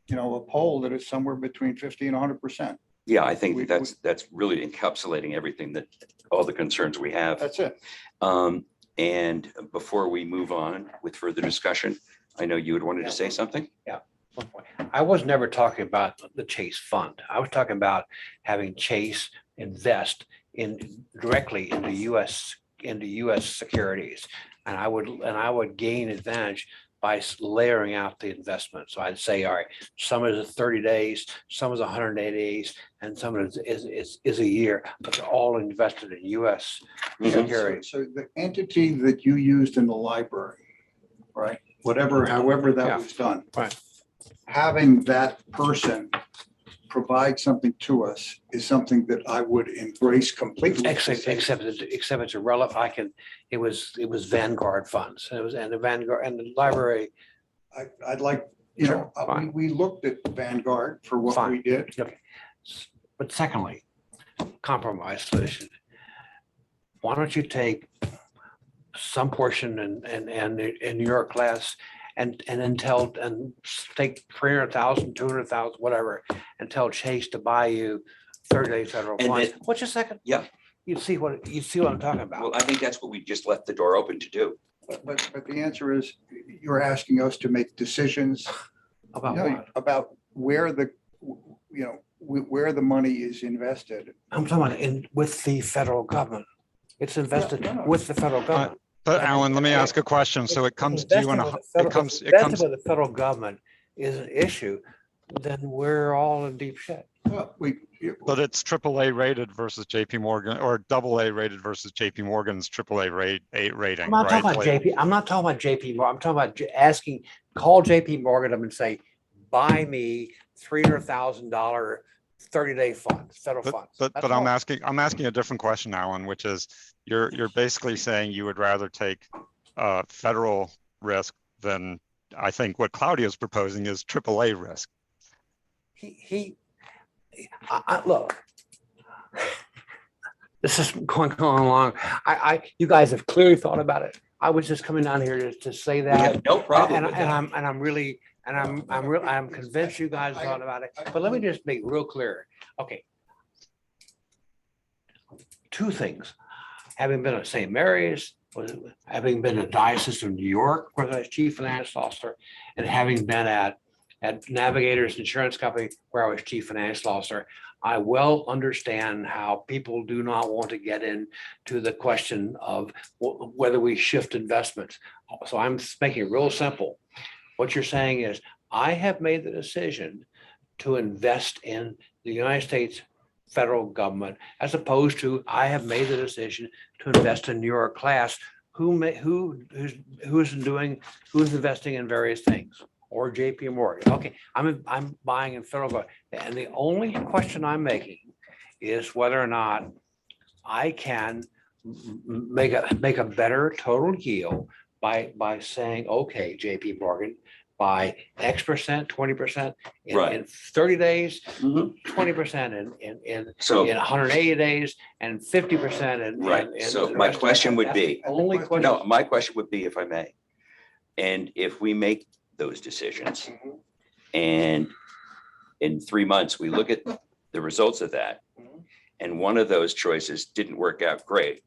you know, a poll that is somewhere between 50 and 100%. Yeah, I think We- that's really encapsulating everything that, all the concerns we have. That's it. And before we move on with further discussion, I know you had wanted to say something. One point. I was never talking about the Chase Fund. I was talking about having Chase invest directly into US securities. And I would gain advantage by layering out the investment. So I'd say, all right, some is 30 days, some is 180 days, and some of it is a year, but they're all invested in US Mhm. securities. So the entity that you used in the library, right, however that Yeah. was done. Right. Having that person provide something to us is something that I would embrace completely. Except it's irrelevant. It was Vanguard funds. And the Vanguard and the library. I'd like, you know, Sure, fine. we looked at Vanguard for what we Fine. did. But secondly, compromise solution. Why don't you take some portion in your class and then take 300,000, 200,000, whatever, and tell Chase to buy you 30 day federal And funds. then- What's your second? Yeah. You see what I'm talking Well, about. I think that's what we just left the door open to do. But the answer is, you're asking us to make decisions About no, what? about where the, you know, where the money is invested. I'm talking about with the federal government. It's invested Yeah, no, no. with the federal government. But Alan, let me ask a question. So it comes to you in a, it comes, With the federal government is an issue, then we're all in deep shit. Well, but it's AAA rated versus JP Morgan, or AA rated versus JP Morgan's AAA rating, I'm not right? talking about Like, JP, I'm not talking about JP Morgan, I'm talking about call JP Morgan up and say, buy me $300,000 30-day funds, federal funds. But That's I'm all. asking a different question, Alan, which is you're basically saying you would rather take federal risk than, I think what Claudia's proposing is AAA risk. Look, this is going along. You guys have clearly thought about it. I was just coming down here to say We that. have no problem with that. I'm convinced you guys thought about it, but let me just make real clear. Okay. Two things, having been at St. Mary's, having been at Diocese of New York, where I was chief financial officer, and having been at Navigators Insurance Company, where I was chief financial officer, I well understand how people do not want to get into the question of whether we shift investments. So I'm making it real simple. What you're saying is, I have made the decision to invest in the United States federal government, as opposed to I have made the decision to invest in New York class, who's investing in various things, or JP Morgan. Okay, I'm buying in federal government. And the only question I'm making is whether or not I can make a better total yield by saying, okay, JP Morgan, by X percent, 20% Right. in 30 days, Mhm. 20% in So, 180 days, and 50% in. right, so my question would be, Only question. no, my question would be, if I may, and if we make those decisions and in 3 months, we look at the results of that, and one of those choices didn't work out great,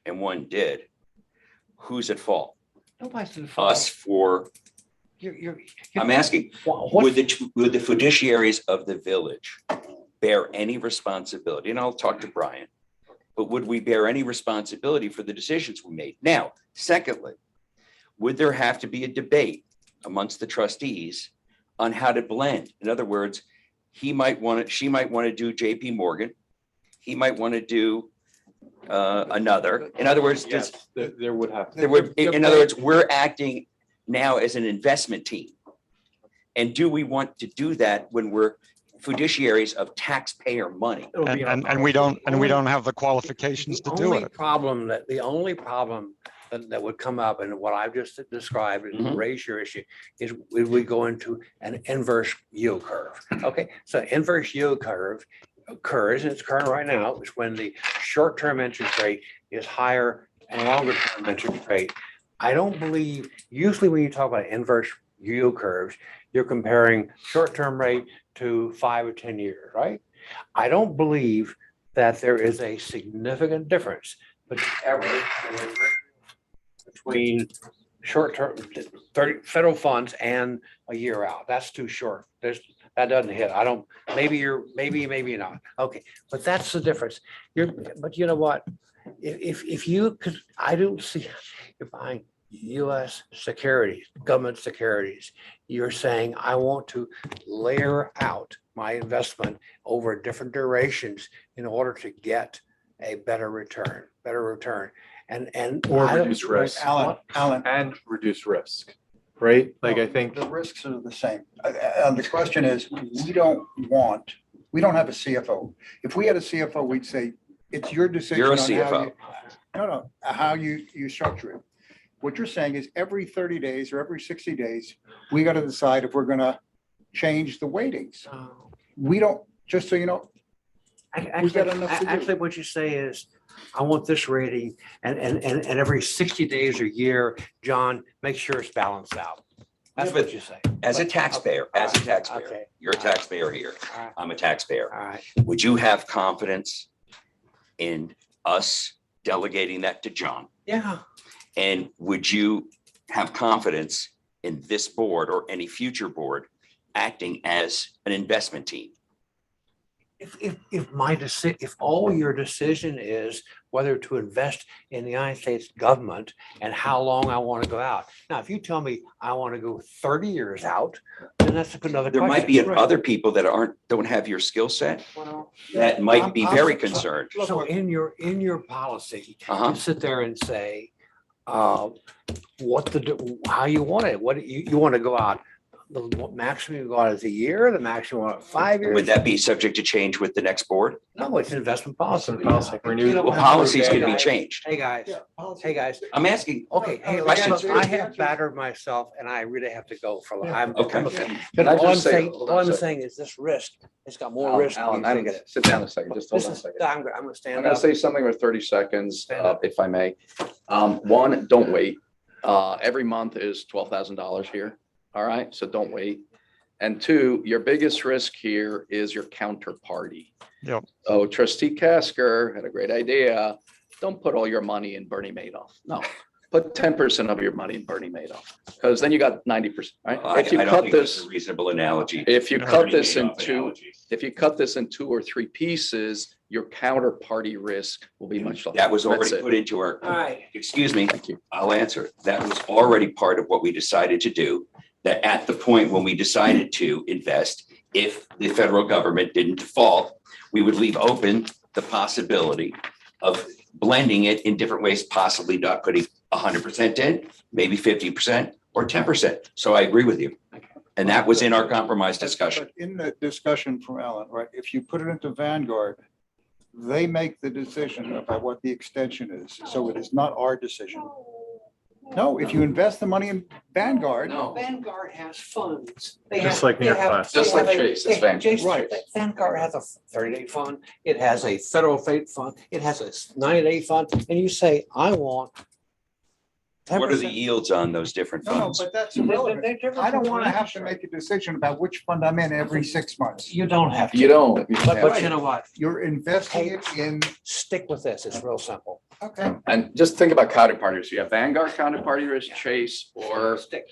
and one did, who's at fault? Nobody's in fault. Us for, You're. I'm asking, would the fiduciaries of the village bear any responsibility? And I'll talk to Brian, but would we bear any responsibility for the decisions we made? Now, secondly, would there have to be a debate amongst the trustees on how to blend? In other words, she might want to do JP Morgan. He might want to do another. In other words, Yes, there would have to. in other words, we're acting now as an investment team. And do we want to do that when we're fiduciaries of taxpayer money? And we don't have the qualifications to do it. The only problem that would come up, and what I've just described and Mhm. raise your issue, is we go into an inverse yield curve. Okay, so inverse yield curve occurs, and it's occurring right now, is when the short-term interest rate is higher and longer-term interest rate. I don't believe, usually when you talk about inverse yield curves, you're comparing short-term rate to 5 or 10 years, right? I don't believe that there is a significant difference between short-term federal funds and a year out. That's too short. That doesn't hit. Maybe not. Okay, but that's the difference. But you know what? If you could, I don't see, you're buying US securities, government securities, you're saying, I want to layer out my investment over different durations in order to get a better return. And. Or I don't- reduce risk. Alan, And reduce risk, right? Like, I think, the risks are the same. And the question is, we don't have a CFO. If we had a CFO, we'd say, it's your decision. You're a on how CFO. you- No, how you structure it. What you're saying is every 30 days or every 60 days, we got to decide if we're going to change the weightings. We don't, just so you know, we got enough to do. Actually, what you say is, I want this rating, and every 60 days or year, John, make sure it's balanced out. That's Yeah, but what you say. As a taxpayer, Okay. you're a taxpayer here. All right. I'm a taxpayer. All right. Would you have confidence in us delegating that to John? Yeah. And would you have confidence in this board or any future board acting as an investment team? if all your decision is whether to invest in the United States government and how long I want to go out. Now, if you tell me I want to go 30 years out, then that's another There might question. be other people that don't have your skill set that might be very concerned. So in your policy, Uh-huh. you sit there and say, how you want it, what you want to go out. The maximum you go out is a year, the maximum out 5 years. Would that be subject to change with the next board? No, it's investment policy. Policy, renewed. Well, policies can be changed. Hey, guys, hey, guys, I'm asking, okay, hey, Questions? listen, I have battered myself and I really have to go for, I'm. Okay. Can I All I'm just say- saying, hold on all a I'm second. saying is this risk, it's got more Alan, risk. than you Alan, think it is. sit down a second, just hold This on a is, second. I'm gonna I'm stand gonna up. say something for 30 seconds, Stand up. if I may. One, don't wait. Every month is $12,000 here. All right, so don't wait. And two, your biggest risk here is your counterparty. Yep. So trustee Casker had a great idea. Don't put all your money in Bernie Madoff. No, put 10% of your money in Bernie Madoff, because then you got 90%, right? I If you don't cut think that's this, a reasonable analogy. if you No. cut this Bernie in Madoff two, analogy. if you cut this in 2 or 3 pieces, your counterparty risk will be much less. That was That's already it. put into our, All right. excuse me, Thank you. I'll answer. That was already part of what we decided to do. That at the point when we decided to invest, if the federal government didn't default, we would leave open the possibility of blending it in different ways, possibly not putting 100% in, maybe 50% or 10%. So I agree with you. And that was in our compromise discussion. But in the discussion from Ellen, right, if you put it into Vanguard, they make the decision about what the extension is. So it is not our decision. No, if you invest the money in Vanguard. No. Vanguard has funds. They Just have- like New they York have- Class. they Just like have a- Chase, it's they- Vanguard. Chase- Right. Vanguard has a 30-day fund. It has a federal fate fund. It has a 90-day fund. And you say, I want. What are the 10%. yields on those different No, no, funds? but that's They're irrelevant. different I don't from want to have interest to rate. make a decision about which fund I'm in every 6 months. You don't have to. You don't. But you know what? You're investing it in, Stick with this. It's real simple. okay. And just think about counterparties. You have Vanguard counterparty risk, Chase, or Stick.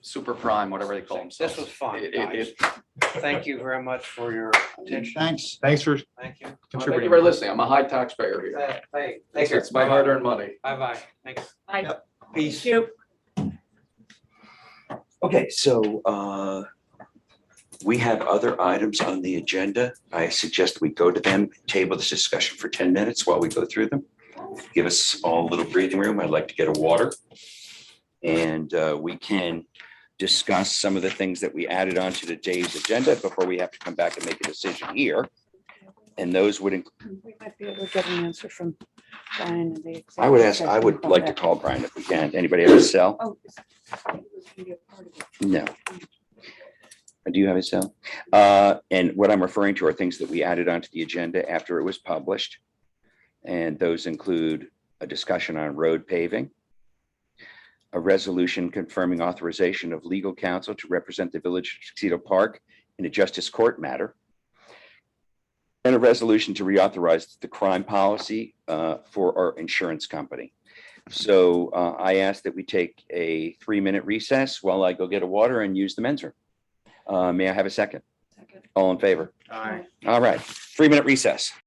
Super Prime, whatever they call themselves. This was fun, It- guys. it- Thank you very much for your attention. Thanks. Thanks for Thank you. Thank you contributing. for listening. I'm a high taxpayer here. Hey, take care. It's my hard-earned money. Bye-bye. Thanks. I, Peace. Okay, so we have other items on the agenda. I suggest we go to them, table this discussion for 10 minutes while we go through them. Give us all a little breathing room. I'd like to get a water. And we can discuss some of the things that we added onto today's agenda before we have to come back and make a decision here. And those would, we might be able to get an answer from Brian and the. I would ask, I would like to call Brian if we can. Anybody have a cell? Oh, it was gonna be a part of it. No. Do you have a cell? And what I'm referring to are things that we added onto the agenda after it was published. And those include a discussion on road paving, a resolution confirming authorization of legal counsel to represent the Village of Tuxedo Park in a justice court matter, and a resolution to reauthorize the crime policy for our insurance company. So I ask that we take a 3-minute recess while I go get a water and use the men's room. May I have a second? Second. All in favor? Aye. All right, 3-minute recess.